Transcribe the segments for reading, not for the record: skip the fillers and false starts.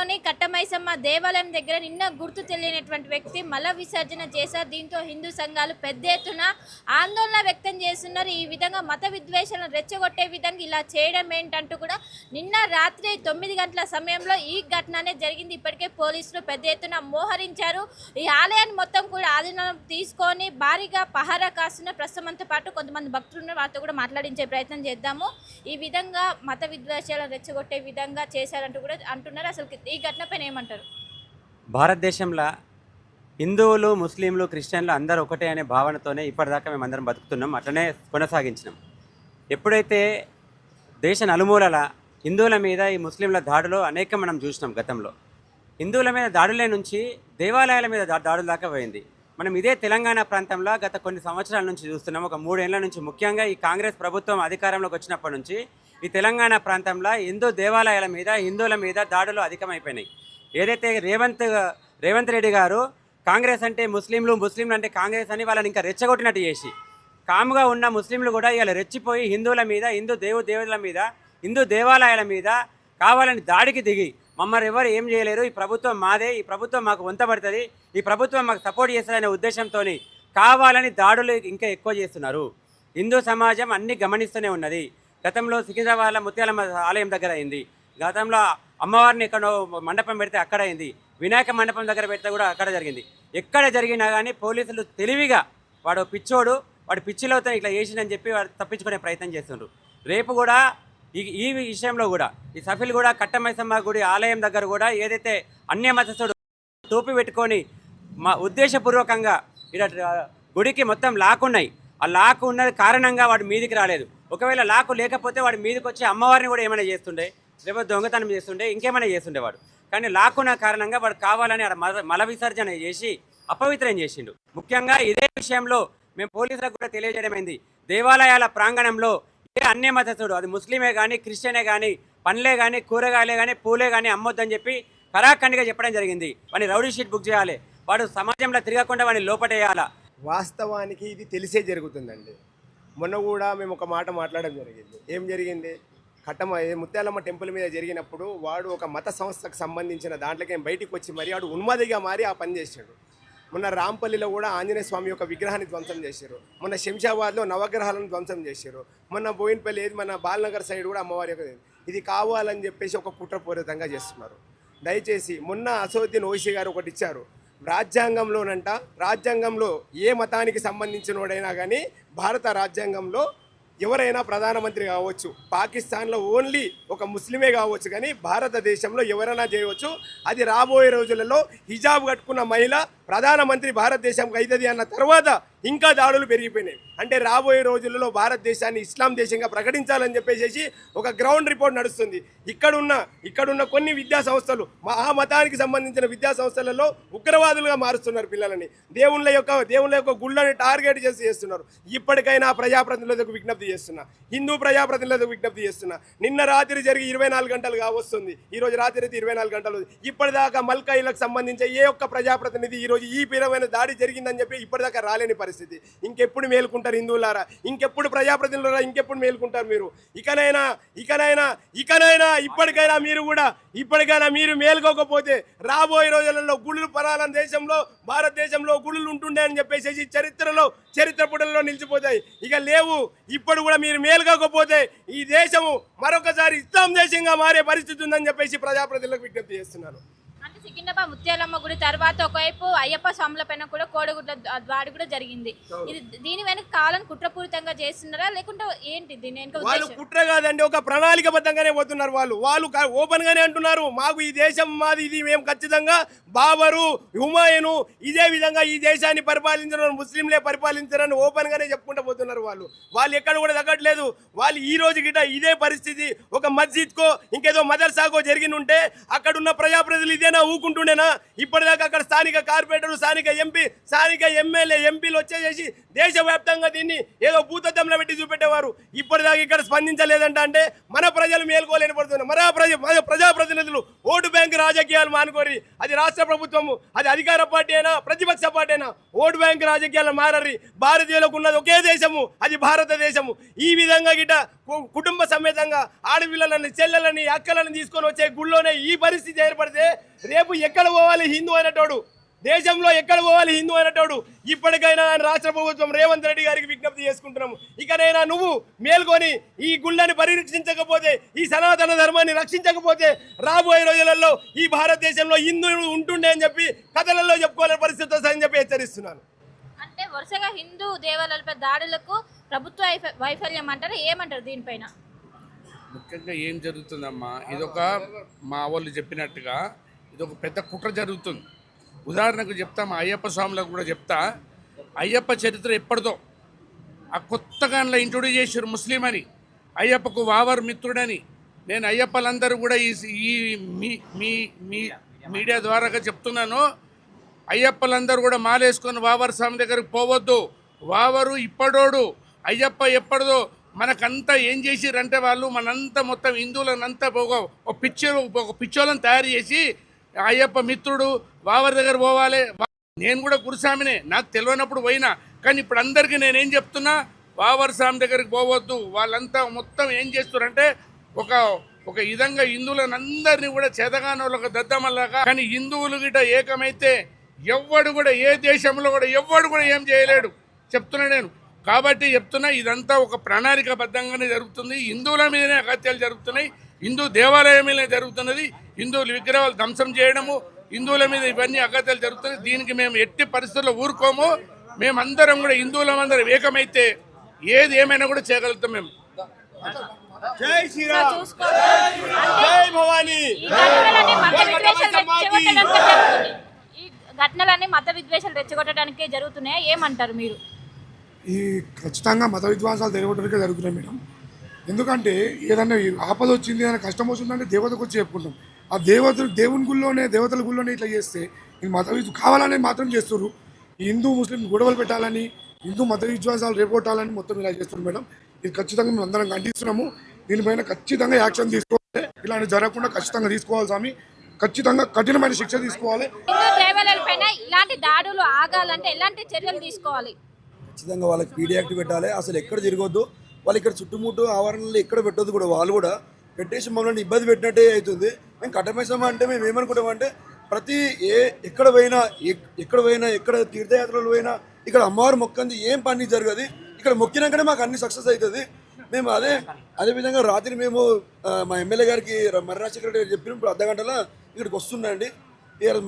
జిల్లాలోని కట్టమైసమ్మ దేవాలయం దగ్గర నిన్న గుర్తు తెలియనటువంటి వ్యక్తి మల విసర్జన చేశారు. దీంతో హిందూ సంఘాలు పెద్ద ఎత్తున ఆందోళన వ్యక్తం చేస్తున్నారు. ఈ విధంగా మత విద్వేషాలను రెచ్చగొట్టే విధంగా ఇలా చేయడం ఏంటంటూ కూడా నిన్న రాత్రి 9 గంటల సమయంలో ఈ ఘటన అనేది జరిగింది. ఇప్పటికే పోలీసులు పెద్ద ఎత్తున మోహరించారు. ఈ ఆలయాన్ని మొత్తం కూడా ఆధీనం తీసుకొని భారీగా పహారా కాస్తున్న ప్రస్తుతంతో పాటు కొంతమంది భక్తులు వారితో కూడా మాట్లాడించే ప్రయత్నం చేద్దాము. ఈ విధంగా మత విద్వేషాలను రెచ్చగొట్టే విధంగా చేశారంటూ కూడా అంటున్నారు. అసలు ఈ ఘటన పైన ఏమంటారు? భారతదేశంలో హిందువులు, ముస్లింలు, క్రిస్టియన్లు అందరూ ఒకటే అనే భావనతోనే ఇప్పటిదాకా మేము అందరం బతుకుతున్నాం, అట్లనే కొనసాగించినాం. ఎప్పుడైతే దేశ నలుమూలల హిందువుల మీద ఈ ముస్లింల దాడులు అనేకం మనం చూసినాం. గతంలో హిందువుల మీద దాడులే నుంచి దేవాలయాల మీద దాడుల దాకా పోయింది. మనం ఇదే తెలంగాణ ప్రాంతంలో గత కొన్ని సంవత్సరాల నుంచి చూస్తున్నాం. ఒక 3 ఏళ్ల నుంచి, ముఖ్యంగా ఈ కాంగ్రెస్ ప్రభుత్వం అధికారంలోకి వచ్చినప్పటి నుంచి ఈ తెలంగాణ ప్రాంతంలో హిందూ దేవాలయాల మీద, హిందువుల మీద దాడులు అధికమైపోయినాయి. ఏదైతే రేవంత్ రెడ్డి గారు కాంగ్రెస్ అంటే ముస్లింలు, ముస్లింలు అంటే కాంగ్రెస్ అని వాళ్ళని ఇంకా రెచ్చగొట్టినట్టు చేసి, కాముగా ఉన్న ముస్లింలు కూడా ఇలా రెచ్చిపోయి హిందువుల మీద, హిందూ దేవుల మీద, హిందూ దేవాలయాల మీద కావాలని దాడికి దిగి మమ్మల్ని ఎవరు ఏం చేయలేరు, ఈ ప్రభుత్వం మాదే, ఈ ప్రభుత్వం మాకు వంతబడుతుంది, ఈ ప్రభుత్వం మాకు సపోర్ట్ చేస్తుందనే ఉద్దేశంతో కావాలని దాడులు ఇంకా ఎక్కువ చేస్తున్నారు. హిందూ సమాజం అన్నీ గమనిస్తూనే ఉన్నది. గతంలో సికింద్రాబాద్లో ముత్యాలమ్మ ఆలయం దగ్గర అయింది. గతంలో అమ్మవారిని ఎక్కడో మండపం పెడితే అక్కడ అయింది. వినాయక మండపం దగ్గర పెడితే కూడా అక్కడ జరిగింది. ఎక్కడ జరిగినా కానీ పోలీసులు తెలివిగా వాడు పిచ్చోడు, వాడు పిచ్చిలోతో ఇట్లా చేసిందని చెప్పి వాడు తప్పించుకునే ప్రయత్నం చేస్తున్నారు. రేపు కూడా ఈ విషయంలో కూడా ఈ సఫిల్ కూడా కట్టమైసమ్మ గుడి ఆలయం దగ్గర కూడా ఏదైతే అన్యమతస్థుడు టోపీ పెట్టుకొని మా ఉద్దేశపూర్వకంగా ఇలా గుడికి మొత్తం లాక్కున్నాయి. ఆ లాక్ ఉన్నది కారణంగా వాడు మీదికి రాలేదు. ఒకవేళ లాకు లేకపోతే వాడు మీదకి వచ్చి అమ్మవారిని కూడా ఏమైనా చేస్తుండే, లేకపోతే దొంగతనం చేస్తుండే, ఇంకేమైనా చేస్తుండేవాడు. కానీ లాక్కున్న కారణంగా వాడు కావాలని ఆడ మల విసర్జన చేసి అపవిత్రం చేసిండు. ముఖ్యంగా ఇదే విషయంలో మేము పోలీసులకు కూడా తెలియజేయడమైంది. దేవాలయాల ప్రాంగణంలో ఏ అన్యమతస్థుడు, అది ముస్లిమే కానీ, క్రిస్టియనే కానీ, పండ్లే కానీ, కూరగాయలే కానీ, పూలే కానీ అమ్మొద్దని చెప్పి కరాఖండిగా చెప్పడం జరిగింది. వాడిని రౌడీ షీట్ బుక్ చేయాలి, వాడు సమాజంలో తిరగకుండా వాడిని లోపటేయాలా. వాస్తవానికి ఇది తెలిసే జరుగుతుందండి. మొన్న కూడా మేము ఒక మాట మాట్లాడడం జరిగింది. ఏం జరిగింది? ముత్యాలమ్మ టెంపుల్ మీద జరిగినప్పుడు వాడు ఒక మత సంస్థకు సంబంధించిన దాంట్లోకి బయటికి వచ్చి మరి వాడు ఉన్మాదిగా మారి ఆ పని చేశాడు. మొన్న రాంపల్లిలో కూడా ఆంజనేయ స్వామి యొక్క విగ్రహాన్ని ధ్వంసం చేశారు. మొన్న శంషాబాద్లో నవగ్రహాలను ధ్వంసం చేశారు. మొన్న బోయిన్పల్లి మన బాలనగర్ సైడ్ కూడా అమ్మవారి యొక్క ఇది కావాలని చెప్పేసి ఒక కుట్రపూరితంగా చేస్తున్నారు. దయచేసి మొన్న అసౌద్దీన్ ఓవైసీ గారు ఒకటి ఇచ్చారు. రాజ్యాంగంలో ఏ మతానికి సంబంధించినోడైనా కానీ భారత రాజ్యాంగంలో ఎవరైనా ప్రధానమంత్రి కావచ్చు, పాకిస్తాన్లో ఓన్లీ ఒక ముస్లిమే కావచ్చు, కానీ భారతదేశంలో ఎవరైనా చేయవచ్చు. అది రాబోయే రోజులలో హిజాబ్ కట్టుకున్న మహిళ ప్రధానమంత్రి భారతదేశంకి అవుతుంది అన్న తర్వాత ఇంకా దాడులు పెరిగిపోయినాయి. అంటే రాబోయే రోజులలో భారతదేశాన్ని ఇస్లాం దేశంగా ప్రకటించాలని చెప్పేసి ఒక గ్రౌండ్ రిపోర్ట్ నడుస్తుంది. ఇక్కడున్న కొన్ని విద్యా సంస్థలు ఆ మతానికి సంబంధించిన విద్యా సంస్థలలో ఉగ్రవాదులుగా మారుస్తున్నారు పిల్లలని. దేవుళ్ళ యొక్క గుళ్ళని టార్గెట్ చేస్తున్నారు. ఇప్పటికైనా ప్రజాప్రతినిధులకు విజ్ఞప్తి చేస్తున్నా, హిందూ ప్రజాప్రతినిధులకు విజ్ఞప్తి చేస్తున్నా. నిన్న రాత్రి జరిగి 24 గంటలు కావస్తుంది, ఈరోజు రాత్రి అయితే 24 గంటలు. ఇప్పటిదాకా మల్కాయిలకు సంబంధించి ఏ ఒక్క ప్రజాప్రతినిధి ఈరోజు ఈ పీరమైన దాడి జరిగిందని చెప్పి ఇప్పటిదాకా రాలేని పరిస్థితి. ఇంకెప్పుడు మేలుకుంటారు హిందువులారా? ఇంకెప్పుడు ప్రజాప్రతినిధులారా? ఇంకెప్పుడు మేలుకుంటారు మీరు? ఇప్పటికైనా మీరు మేలుకోకపోతే రాబోయే రోజులలో గుళ్ళు పరాల దేశంలో, భారతదేశంలో గుళ్ళు ఉంటుండే అని చెప్పేసి చరిత్ర పుటల్లో నిలిచిపోతాయి. ఇక లేవు. ఇప్పుడు కూడా మీరు మేలుకోకపోతే ఈ దేశము మరొకసారి ఇస్లాం దేశంగా మారే పరిస్థితి ఉందని చెప్పేసి ప్రజాప్రతినిధులకు విజ్ఞప్తి చేస్తున్నాను. అంటే సికింద్రాబాద్ ముత్యాలమ్మ గుడి తర్వాత ఒకవైపు అయ్యప్ప స్వాముల పైన కూడా కోడిగుడ్ల దాడి కూడా జరిగింది. ఇది దీని వెనక కాలం కుట్రపూరితంగా చేస్తున్నారా లేకుంటే ఏంటి? దీని వాళ్ళు కుట్ర కాదండి, ఒక ప్రణాళికబద్ధంగానే పోతున్నారు. వాళ్ళు ఓపెన్ గానే అంటున్నారు, మాకు ఈ దేశం మాది, ఇది మేము ఖచ్చితంగా బాబరు, హుమాయూను ఇదే విధంగా ఈ దేశాన్ని పరిపాలించడం ముస్లింలే పరిపాలించారని ఓపెన్ గానే చెప్పుకుంటూ పోతున్నారు. వాళ్ళు ఎక్కడ కూడా తగ్గట్లేదు. వాళ్ళు ఈ రోజు గిట ఇదే పరిస్థితి ఒక మస్జిద్కో ఇంకేదో మదర్సాకో జరిగి ఉంటే అక్కడున్న ప్రజాప్రతినిధులు ఇదేనా ఊకుంటుండేనా? ఇప్పటిదాకా అక్కడ స్థానిక కార్పొరేటర్, స్థానిక ఎంపీ, స్థానిక ఎమ్మెల్యే, ఎంపీలు వచ్చేసి దేశవ్యాప్తంగా దీన్ని ఏదో భూతద్దంలో పెట్టి చూపెట్టేవారు. ఇప్పటిదాకా ఇక్కడ స్పందించలేదంట. అంటే మన ప్రజలు మేల్కోలేని పడుతున్నారు. మన ప్రజాప్రతినిధులు ఓటు బ్యాంక్ రాజకీయాలు మానుకోరి. అది రాష్ట్ర ప్రభుత్వము, అది అధికార పార్టీ అయినా ప్రతిపక్ష పార్టీ అయినా ఓటు బ్యాంక్ రాజకీయాలు మారరి. భారతీయులకు ఉన్నది ఒకే దేశము, అది భారతదేశము. ఈ విధంగా గిట్ట బిడ్డ కుటుంబ సమేతంగా ఆడపిల్లలని చెల్లెలని అక్కలని తీసుకొని వచ్చే గుళ్ళోనే ఈ పరిస్థితి ఏర్పడితే రేపు ఎక్కడ పోవాలి హిందూ అనేటోడు, దేశంలో ఎక్కడ పోవాలి హిందూ అనేటోడు? ఇప్పటికైనా రాష్ట్ర ప్రభుత్వం రేవంత్ రెడ్డి గారికి విజ్ఞప్తి చేసుకుంటున్నాము, ఇకనైనా నువ్వు మేల్కొని ఈ గుళ్ళని పరిరక్షించకపోతే, ఈ సనాతన ధర్మాన్ని రక్షించకపోతే రాబోయే రోజులలో ఈ భారతదేశంలో హిందువులు ఉంటుండే అని చెప్పి కథలలో చెప్పుకోలేని పరిస్థితి వస్తుందని చెప్పి హెచ్చరిస్తున్నాను. అంటే వరుసగా హిందూ దేవాలయాలపై దాడులకు ప్రభుత్వ వైఫల్యం అంటారు, ఏమంటారు దీనిపైన? ముఖ్యంగా ఏం జరుగుతుందమ్మా, ఇదొక మా వాళ్ళు చెప్పినట్టుగా ఇదొక పెద్ద కుట్ర జరుగుతుంది. ఉదాహరణకు చెప్తా, మా అయ్యప్ప స్వాములకు కూడా చెప్తా. అయ్యప్ప చరిత్ర ఎప్పటిదో ఆ కొత్తగా ఇంట్రొడ్యూస్ చేశారు ముస్లిం అని, అయ్యప్పకు వావర్ మిత్రుడని. నేను అయ్యప్పలందరూ కూడా ఈ మీడియా ద్వారాగా చెప్తున్నాను, అయ్యప్పలందరూ కూడా మాలేసుకొని వావర్ స్వామి దగ్గరికి పోవద్దు. వావరు ఇప్పడోడు, అయ్యప్ప ఎప్పటిదో. మనకంతా ఏం చేసిరంటే వాళ్ళు మనంతా మొత్తం హిందువులనంతా ఒక పిచ్చోళ్ళని తయారు చేసి అయ్యప్ప మిత్రుడు వావర్ దగ్గర పోవాలి. నేను కూడా గురుస్వామినే, నాకు తెలియనప్పుడు పోయినా. కానీ ఇప్పుడు అందరికీ నేనేం చెప్తున్నా, వావర్ స్వామి దగ్గరికి పోవద్దు. వాళ్ళంతా మొత్తం ఏం చేస్తారంటే ఒక విధంగా హిందువులను అందరినీ కూడా చేతగానోళ్ళకు దద్దమల్లాగా. కానీ హిందువులు గిట ఏకమైతే ఎవ్వడు కూడా ఏ దేశంలో కూడా ఎవ్వడు కూడా ఏం చేయలేడు చెప్తున్నా నేను. కాబట్టి చెప్తున్నా, ఇదంతా ఒక ప్రణాళికాబద్ధంగానే జరుగుతుంది. హిందువుల మీదనే అగత్యాలు జరుగుతున్నాయి, హిందూ దేవాలయం మీదనే జరుగుతున్నది. హిందువుల విగ్రహాలు ధ్వంసం చేయడము, హిందువుల మీద ఇవన్నీ అగత్యాలు జరుగుతున్నాయి. దీనికి మేము ఎట్టి పరిస్థితుల్లో ఊరుకోము. మేమందరం కూడా హిందువులందరం ఏకమైతే ఏది ఏమైనా కూడా చేయగలుగుతాం మేము. జై శ్రీరామ్, జై భవానీ. ఈ ఘటనలన్నీ మత విద్వేషాలు రెచ్చగొట్టడానికే జరుగుతున్నాయి, ఏమంటారు మీరు? ఈ ఖచ్చితంగా మత విద్వాంసాలు తెలియటానికే జరుగుతున్నాయి మేడం. ఎందుకంటే ఏదన్నా ఆపద వచ్చింది, ఏదైనా కష్టం వచ్చిందంటే దేవతకు వచ్చి చెప్పుకుంటాం. ఆ దేవుని గుళ్ళోనే, దేవతల గుళ్ళోనే ఇట్లా చేస్తే ఈ మత కావాలని మాత్రం చేస్తున్నారు. ఈ హిందూ ముస్లిం గొడవలు పెట్టాలని, హిందూ మత విశ్వాసాలు రేపొట్టాలని మొత్తం ఇలా చేస్తున్నారు మేడం. ఇది ఖచ్చితంగా మేము అందరం ఖండిస్తున్నాము. దీనిపైన ఖచ్చితంగా యాక్షన్ తీసుకోవాలి. ఇలాంటి జరగకుండా ఖచ్చితంగా తీసుకోవాలి స్వామి, ఖచ్చితంగా కఠినమైన శిక్ష తీసుకోవాలి. హిందూ దేవాలయాలపైన ఇలాంటి దాడులు ఆగాలంటే ఎలాంటి చర్యలు తీసుకోవాలి? ఖచ్చితంగా వాళ్ళకి పీడీ యాక్ట్ పెట్టాలి. అసలు ఎక్కడ తిరగొద్దు, వాళ్ళు ఇక్కడ చుట్టుముట్టు ఆవరణలో ఎక్కడ పెట్టొద్దు కూడా. వాళ్ళు కూడా పెట్టేసి మమ్మల్ని ఇబ్బంది పెట్టినట్టే అవుతుంది. మేము కట్టమేసామంటే మేము ఏమనుకుంటామంటే ప్రతి ఎక్కడ పోయినా ఎక్కడ తీర్థయాత్రలు పోయినా ఇక్కడ అమ్మవారు మొక్కంది ఏం పని జరగదు. ఇక్కడ మొక్కినాకనే మాకు అన్ని సక్సెస్ అవుతుంది. మేము అదేవిధంగా రాత్రి మేము మా ఎమ్మెల్యే గారికి మర్రి రాజశేఖర రెడ్డి చెప్పినప్పుడు అర్ధగంటలో ఇక్కడికి వస్తుందండి.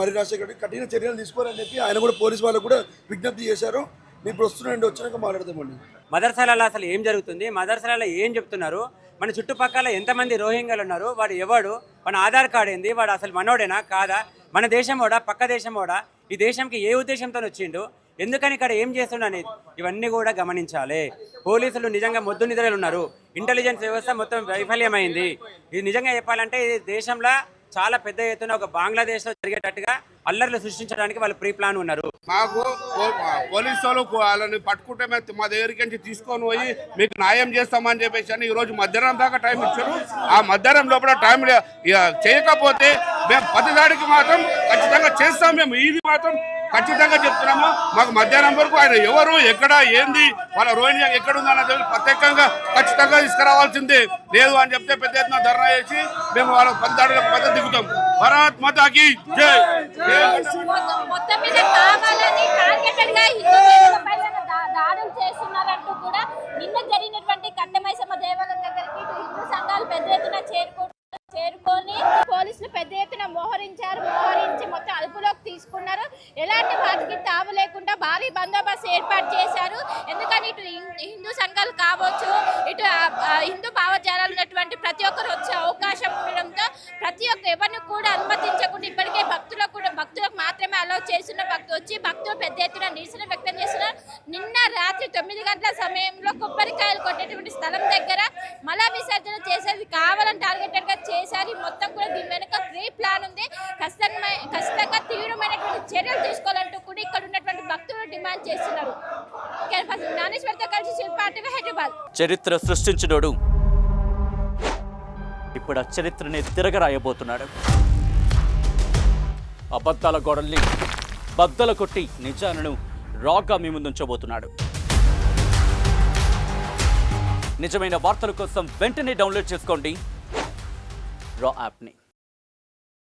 మర్రి రాజశేఖర రెడ్డి కఠిన చర్యలు తీసుకోవాలని చెప్పి ఆయన కూడా పోలీసు వాళ్ళకు కూడా విజ్ఞప్తి చేశారు. మేము ఇప్పుడు వస్తున్నాండి, వచ్చినాక మాట్లాడతామండి. మదర్సాలలో అసలు ఏం జరుగుతుంది, మదర్సాలలో ఏం చెప్తున్నారు, మన చుట్టుపక్కల ఎంతమంది రోహింగ్యాలు ఉన్నారు, వాడు ఎవడు, మన ఆధార్ కార్డు ఏంది, వాడు అసలు మనోడేనా కాదా, మన దేశమోడా పక్క దేశమోడా, ఈ దేశంకి ఏ ఉద్దేశంతో వచ్చిండు, ఎందుకని ఇక్కడ ఏం చేస్తుండ అనేది ఇవన్నీ కూడా గమనించాలి. పోలీసులు నిజంగా మొద్దు నిద్రలు ఉన్నారు, ఇంటెలిజెన్స్ వ్యవస్థ మొత్తం వైఫల్యమైంది. ఇది నిజంగా చెప్పాలంటే ఇది దేశంలో చాలా పెద్ద ఎత్తున ఒక బంగ్లాదేశ్లో జరిగేటట్టుగా అల్లర్లు సృష్టించడానికి వాళ్ళు ప్రీ ప్లాన్ ఉన్నారు. మాకు పోలీసు వాళ్ళు వాళ్ళని పట్టుకుంటే మా దగ్గరికి నుంచి తీసుకొని పోయి మీకు న్యాయం చేస్తామని చెప్పేసి అని ఈరోజు మధ్యాహ్నం దాకా టైం ఇచ్చారు. ఆ మధ్యాహ్నం లోపల టైం చేయకపోతే మేము ప్రతిదాడికి మాత్రం ఖచ్చితంగా చేస్తాం. మేము ఇది మాత్రం ఖచ్చితంగా చెప్తున్నాము. మాకు మధ్యాహ్నం వరకు ఆయన ఎవరు ఎక్కడ ఏంది వాళ్ళ రోహిణి ఎక్కడుందన్న ప్రత్యేకంగా ఖచ్చితంగా తీసుకురావాల్సిందే. లేదు అని చెప్తే పెద్ద ఎత్తున ధర్నా చేసి మేము వాళ్ళ ప్రతిదాడులకు మద్దతు దిగుతాం. భారత్ మాతాకి జై. మొత్తం మీద కావాలని టార్గెటెడ్ గా హిందువులపైన దాడులు చేస్తున్నారంటూ కూడా నిన్న జరిగినటువంటి కట్టమైసమ్మ దేవాలయం దగ్గరికి హిందూ సంఘాలు పెద్ద ఎత్తున చేరుకొని పోలీసులు పెద్ద ఎత్తున మోహరించి మొత్తం అదుపులోకి తీసుకున్నారు. ఎలాంటి వాటికి తావు లేకుండా భారీ బందోబస్తు ఏర్పాటు చేశారు. ఎందుకని ఇటు హిందూ సంఘాలు కావచ్చు, ఇటు హిందూ భావజాలాలు ఉన్నటువంటి ప్రతి ఒక్కరు వచ్చే అవకాశం ఉండడంతో ప్రతి ఒక్క ఎవరిని కూడా అనుమతించకుండా ఇప్పటికే భక్తులకు మాత్రమే అలౌ చేస్తున్న భక్తులు పెద్ద ఎత్తున నిరసన వ్యక్తం చేస్తున్నారు. నిన్న రాత్రి 9 గంటల సమయంలో కొబ్బరికాయలు కొట్టేటువంటి స్థలం దగ్గర మల విసర్జన చేసేది కావాలని టార్గెటెడ్ గా చేశారు. మొత్తం కూడా దీని వెనుక ప్రీ ప్లాన్ ఉంది. ఖచ్చితంగా తీవ్రమైనటువంటి చర్యలు తీసుకోవాలంటూ కూడా ఇక్కడ ఉన్నటువంటి భక్తులు డిమాండ్ చేస్తున్నారు. జ్ఞానేశ్వర్తో కలిసి శిల్పాటి హైదరాబాద్. చరిత్ర సృష్టించినోడు ఇప్పుడు ఆ చరిత్రని తిరగరాయబోతున్నాడు. అబద్ధాల గోడల్ని బద్దలు కొట్టి నిజాలను రాగా మీ ముందుంచబోతున్నాడు. నిజమైన వార్తల కోసం వెంటనే డౌన్లోడ్ చేసుకోండి రా యాప్ని.